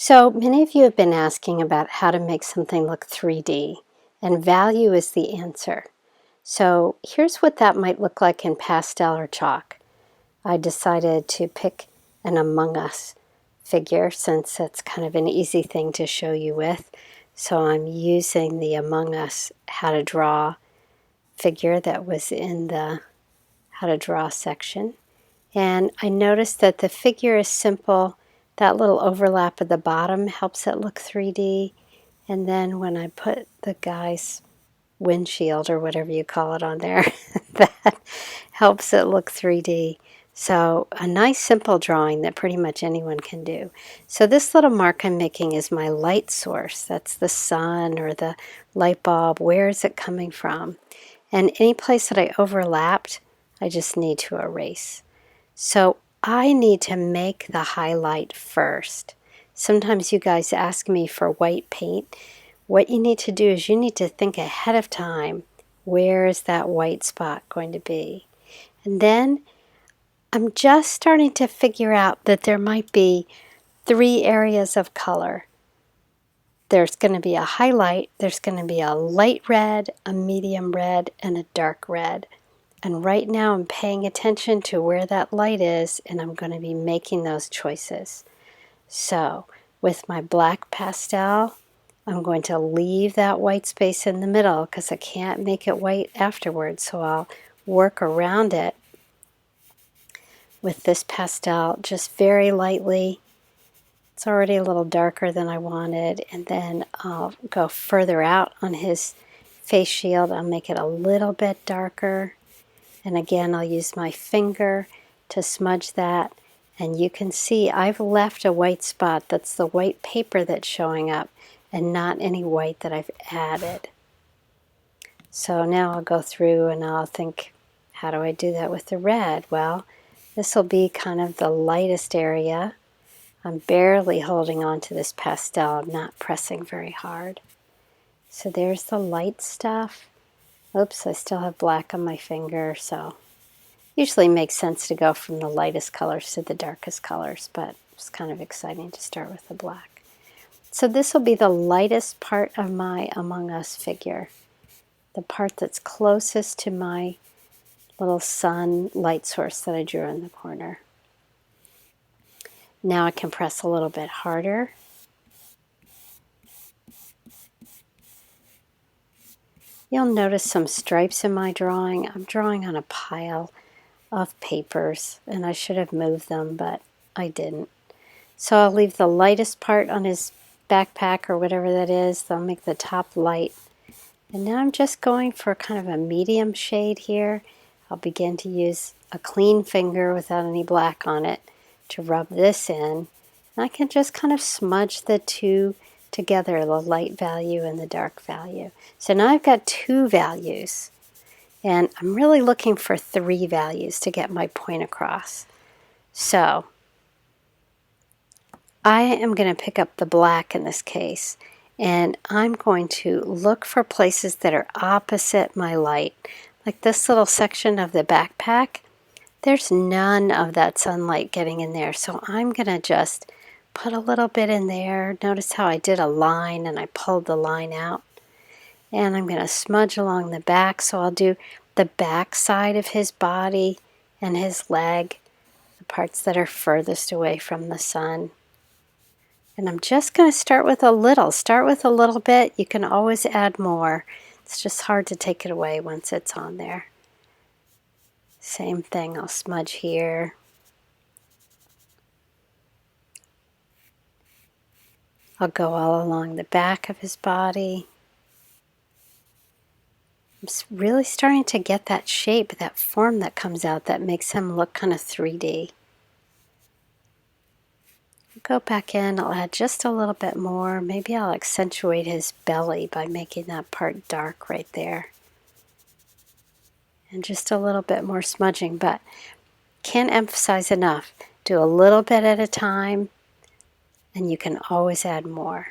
So many of you have been asking about how to make something look 3D, and value is the answer. So here's what that might look like in pastel or chalk. I decided to pick an Among Us figure since it's kind of an easy thing to show you with. So I'm using the Among Us how to draw figure that was in the how to draw section. And I noticed that the figure is simple. That little overlap at the bottom helps it look 3D. And then when I put the guy's windshield or whatever you call it on there, that helps it look 3D. So a nice simple drawing that pretty much anyone can do. So this little mark I'm making is my light source. That's the sun or the light bulb. Where is it coming from? And any place that I overlapped, I just need to erase. So I need to make the highlight first. Sometimes you guys ask me for white paint. What you need to do is you need to think ahead of time, where is that white spot going to be? And then I'm just starting to figure out that there might be 3 areas of color. There's going to be a highlight, there's going to be a light red, a medium red, and a dark red. And right now I'm paying attention to where that light is, and I'm going to be making those choices. So with my black pastel, I'm going to leave that white space in the middle because I can't make it white afterwards. So I'll work around it with this pastel just very lightly. It's already a little darker than I wanted. And then I'll go further out on his face shield. I'll make it a little bit darker. And again, I'll use my finger to smudge that. And you can see I've left a white spot. That's the white paper that's showing up and not any white that I've added. So now I'll go through and I'll think, how do I do that with the red? Well, this will be kind of the lightest area. I'm barely holding on to this pastel. I'm not pressing very hard. So there's the light stuff. Oops, I still have black on my finger, so usually makes sense to go from the lightest colors to the darkest colors, but it's kind of exciting to start with the black. So this will be the lightest part of my Among Us figure, the part that's closest to my little sun light source that I drew in the corner. Now I can press a little bit harder. You'll notice some stripes in my drawing. I'm drawing on a pile of papers, and I should have moved them, but I didn't. So I'll leave the lightest part on his backpack or whatever that is. I'll make the top light. And now I'm just going for kind of a medium shade here. I'll begin to use a clean finger without any black on it to rub this in. And I can just kind of smudge the two together, the light value and the dark value. So now I've got 2 values. And I'm really looking for 3 values to get my point across. So I am going to pick up the black in this case, and I'm going to look for places that are opposite my light. Like this little section of the backpack, there's none of that sunlight getting in there. So I'm going to just put a little bit in there. Notice how I did a line and I pulled the line out. And I'm going to smudge along the back. So I'll do the back side of his body and his leg, the parts that are furthest away from the sun. And I'm just going to start with a little. Start with a little bit. You can always add more. It's just hard to take it away once it's on there. Same thing, I'll smudge here. I'll go all along the back of his body. I'm really starting to get that shape, that form that comes out that makes him look kind of 3D. Go back in, I'll add just a little bit more. Maybe I'll accentuate his belly by making that part dark right there. And just a little bit more smudging, but can't emphasize enough. Do a little bit at a time, and you can always add more.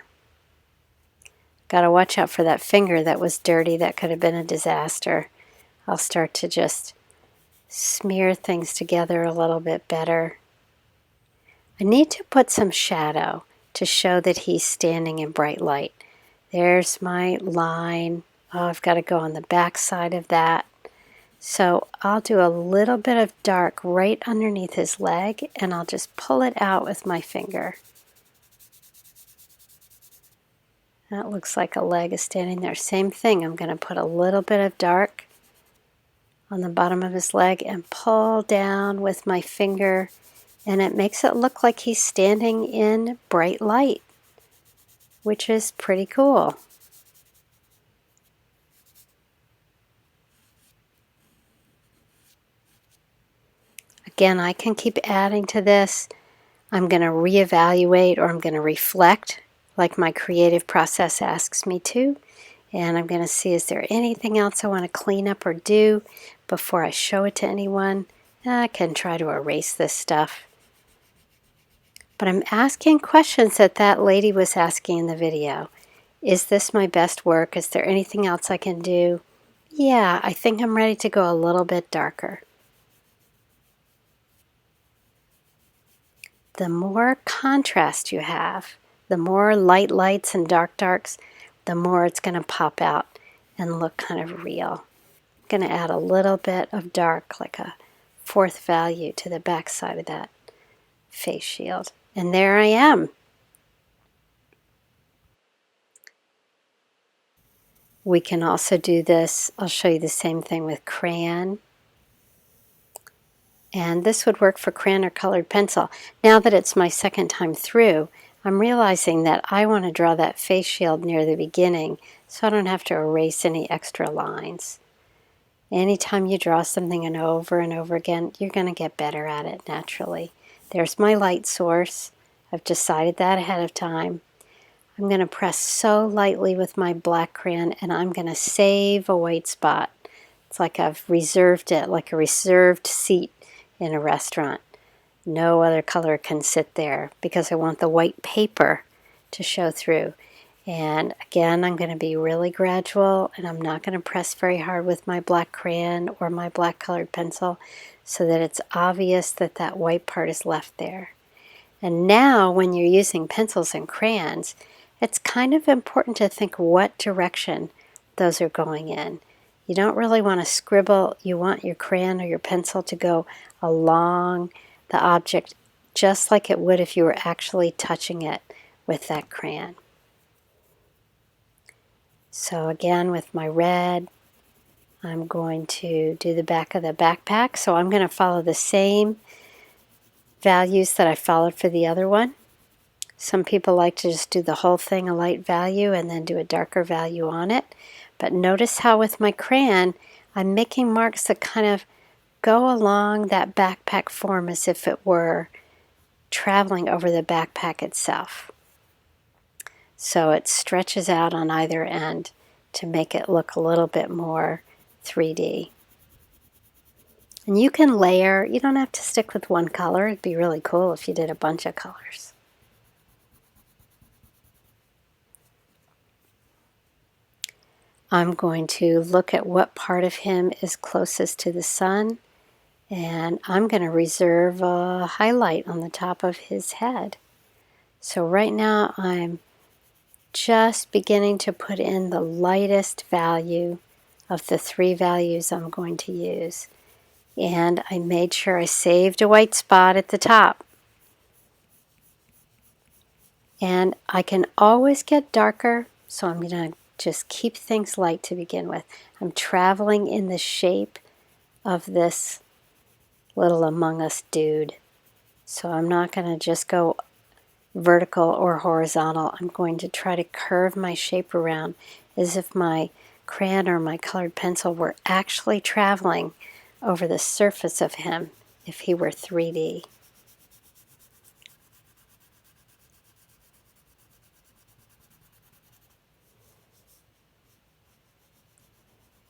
Got to watch out for that finger that was dirty. That could have been a disaster. I'll start to just smear things together a little bit better. I need to put some shadow to show that he's standing in bright light. There's my line. Oh, I've got to go on the back side of that. So I'll do a little bit of dark right underneath his leg, and I'll just pull it out with my finger. That looks like a leg is standing there. Same thing, I'm going to put a little bit of dark on the bottom of his leg and pull down with my finger, and it makes it look like he's standing in bright light, which is pretty cool. Again, I can keep adding to this. I'm going to reevaluate, or I'm going to reflect like my creative process asks me to. And I'm going to see, is there anything else I want to clean up or do before I show it to anyone? I can try to erase this stuff. But I'm asking questions that that lady was asking in the video. Is this my best work? Is there anything else I can do? Yeah, I think I'm ready to go a little bit darker. The more contrast you have, the more light lights and dark darks, the more it's going to pop out and look kind of real. I'm going to add a little bit of dark, like a fourth value, to the back side of that face shield. And there I am. We can also do this. I'll show you the same thing with crayon. And this would work for crayon or colored pencil. Now that it's my second time through, I'm realizing that I want to draw that face shield near the beginning so I don't have to erase any extra lines. Anytime you draw something and over again, you're going to get better at it naturally. There's my light source. I've decided that ahead of time. I'm going to press so lightly with my black crayon, and I'm going to save a white spot. It's like I've reserved it, like a reserved seat in a restaurant. No other color can sit there because I want the white paper to show through. And again, I'm going to be really gradual, and I'm not going to press very hard with my black crayon or my black colored pencil so that it's obvious that that white part is left there. And now when you're using pencils and crayons, it's kind of important to think what direction those are going in. You don't really want to scribble. You want your crayon or your pencil to go along the object just like it would if you were actually touching it with that crayon. So again, with my red, I'm going to do the back of the backpack. So I'm going to follow the same values that I followed for the other one. Some people like to just do the whole thing a light value and then do a darker value on it. But notice how with my crayon, I'm making marks that kind of go along that backpack form as if it were traveling over the backpack itself. So it stretches out on either end to make it look a little bit more 3D. And you can layer. You don't have to stick with one color. It'd be really cool if you did a bunch of colors. I'm going to look at what part of him is closest to the sun, and I'm going to reserve a highlight on the top of his head. So right now I'm just beginning to put in the lightest value of the 3 values I'm going to use. And I made sure I saved a white spot at the top. And I can always get darker, so I'm going to just keep things light to begin with. I'm traveling in the shape of this little Among Us dude. So I'm not going to just go vertical or horizontal. I'm going to try to curve my shape around as if my crayon or my colored pencil were actually traveling over the surface of him if he were 3D.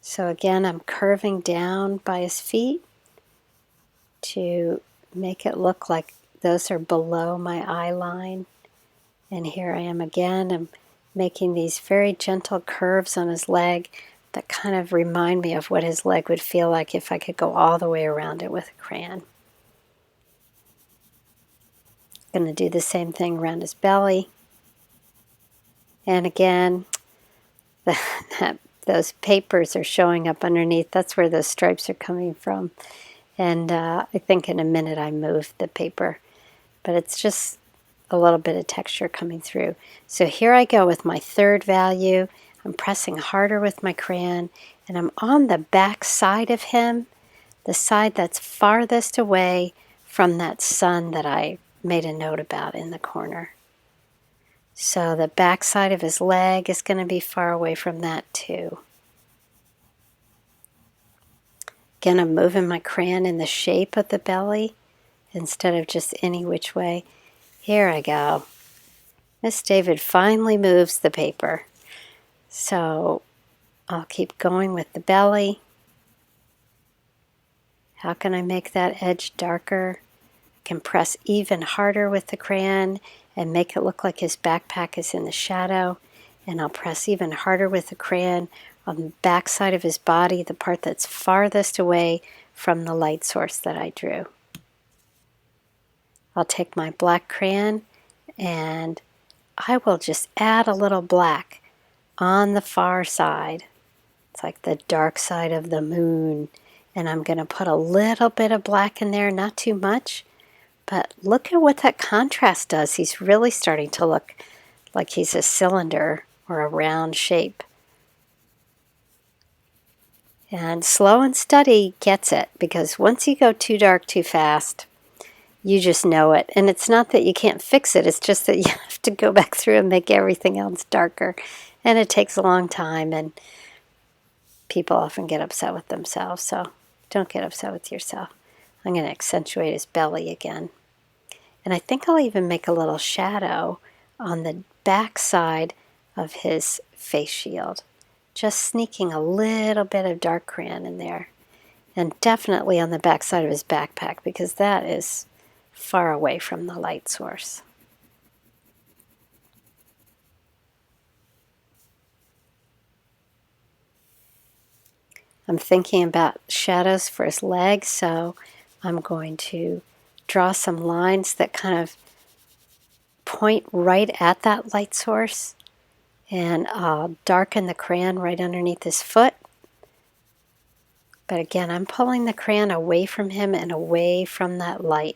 So again, I'm curving down by his feet to make it look like those are below my eye line. And here I am again. I'm making these very gentle curves on his leg that kind of remind me of what his leg would feel like if I could go all the way around it with a crayon. I'm going to do the same thing around his belly. And again, those papers are showing up underneath. That's where those stripes are coming from. And I think in a minute I moved the paper. But it's just a little bit of texture coming through. So here I go with my third value. I'm pressing harder with my crayon, and I'm on the back side of him, the side that's farthest away from that sun that I made a note about in the corner. So the back side of his leg is going to be far away from that too. Again, I'm moving my crayon in the shape of the belly instead of just any which way. Here I go. Miss David finally moves the paper. So I'll keep going with the belly. How can I make that edge darker? I can press even harder with the crayon and make it look like his backpack is in the shadow. And I'll press even harder with the crayon on the back side of his body, the part that's farthest away from the light source that I drew. I'll take my black crayon and I will just add a little black on the far side. It's like the dark side of the moon. And I'm going to put a little bit of black in there, not too much. But look at what that contrast does. He's really starting to look like he's a cylinder or a round shape. And slow and steady gets it, because once you go too dark too fast, you just know it. And it's not that you can't fix it. It's just that you have to go back through and make everything else darker. And it takes a long time, and people often get upset with themselves. So don't get upset with yourself. I'm going to accentuate his belly again. And I think I'll even make a little shadow on the back side of his face shield. Just sneaking a little bit of dark crayon in there. And definitely on the back side of his backpack, because that is far away from the light source. I'm thinking about shadows for his legs, so I'm going to draw some lines that kind of point right at that light source, and I'll darken the crayon right underneath his foot. But again, I'm pulling the crayon away from him and away from that light.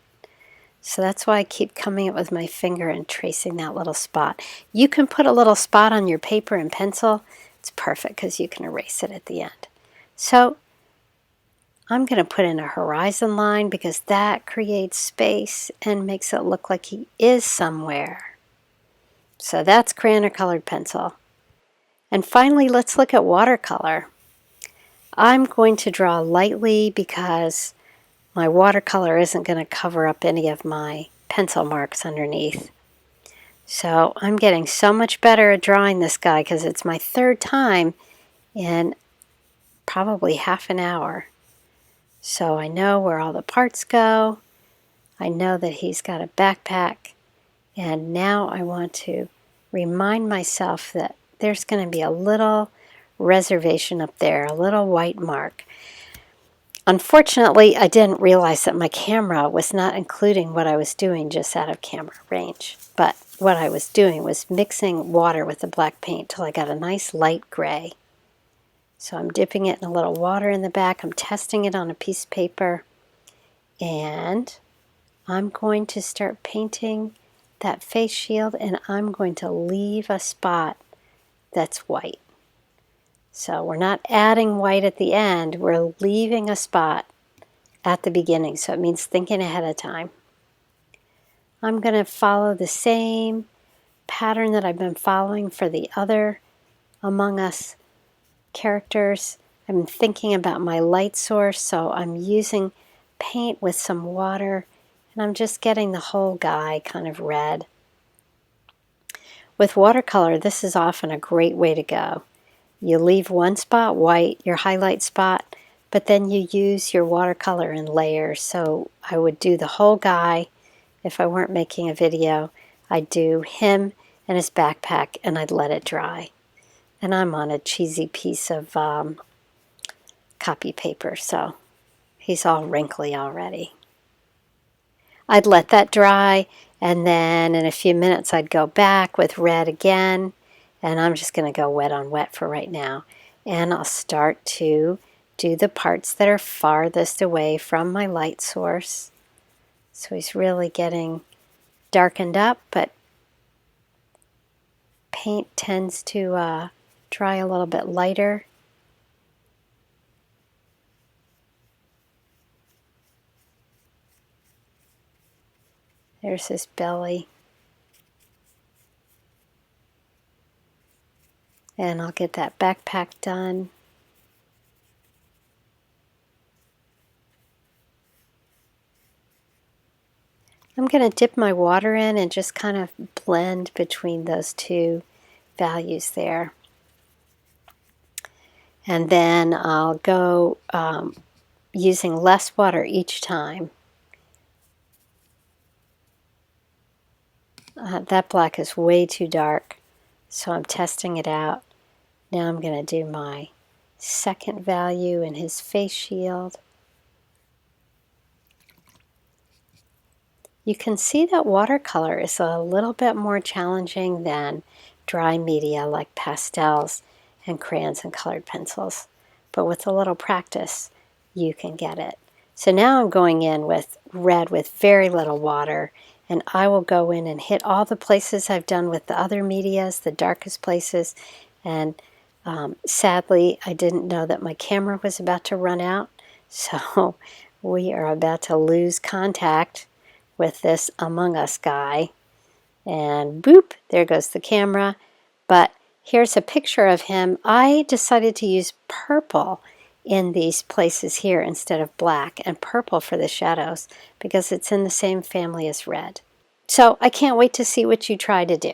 So that's why I keep coming up with my finger and tracing that little spot. You can put a little spot on your paper and pencil. It's perfect because you can erase it at the end. So I'm going to put in a horizon line because that creates space and makes it look like he is somewhere. So that's crayon or colored pencil. And finally, let's look at watercolor. I'm going to draw lightly because my watercolor isn't going to cover up any of my pencil marks underneath. So I'm getting so much better at drawing this guy because it's my third time in probably half an hour. So I know where all the parts go. I know that he's got a backpack. And now I want to remind myself that there's going to be a little reservation up there, a little white mark. Unfortunately, I didn't realize that my camera was not including what I was doing just out of camera range. But what I was doing was mixing water with the black paint till I got a nice light gray. So I'm dipping it in a little water in the back. I'm testing it on a piece of paper. And I'm going to start painting that face shield, and I'm going to leave a spot that's white. So we're not adding white at the end, we're leaving a spot at the beginning. So it means thinking ahead of time. I'm going to follow the same pattern that I've been following for the other Among Us characters. I'm thinking about my light source, so I'm using paint with some water, and I'm just getting the whole guy kind of red. With watercolor, this is often a great way to go. You leave one spot white, your highlight spot, but then you use your watercolor in layers. So I would do the whole guy. If I weren't making a video, I'd do him and his backpack, and I'd let it dry. And I'm on a cheesy piece of copy paper, so he's all wrinkly already. I'd let that dry, and then in a few minutes I'd go back with red again, And I'm just going to go wet on wet for right now. And I'll start to do the parts that are farthest away from my light source. So he's really getting darkened up, but paint tends to dry a little bit lighter. There's his belly. And I'll get that backpack done. I'm going to dip my water in and just kind of blend between those two values there. And then I'll go using less water each time. That black is way too dark, so I'm testing it out. Now I'm going to do my second value in his face shield. You can see that watercolor is a little bit more challenging than dry media like pastels and crayons and colored pencils. But with a little practice, you can get it. So now I'm going in with red with very little water, and I will go in and hit all the places I've done with the other medias, the darkest places. And sadly, I didn't know that my camera was about to run out, so we are about to lose contact with this Among Us guy. And boop, there goes the camera. But here's a picture of him. I decided to use purple in these places here instead of black, and purple for the shadows because it's in the same family as red. So I can't wait to see what you try to do.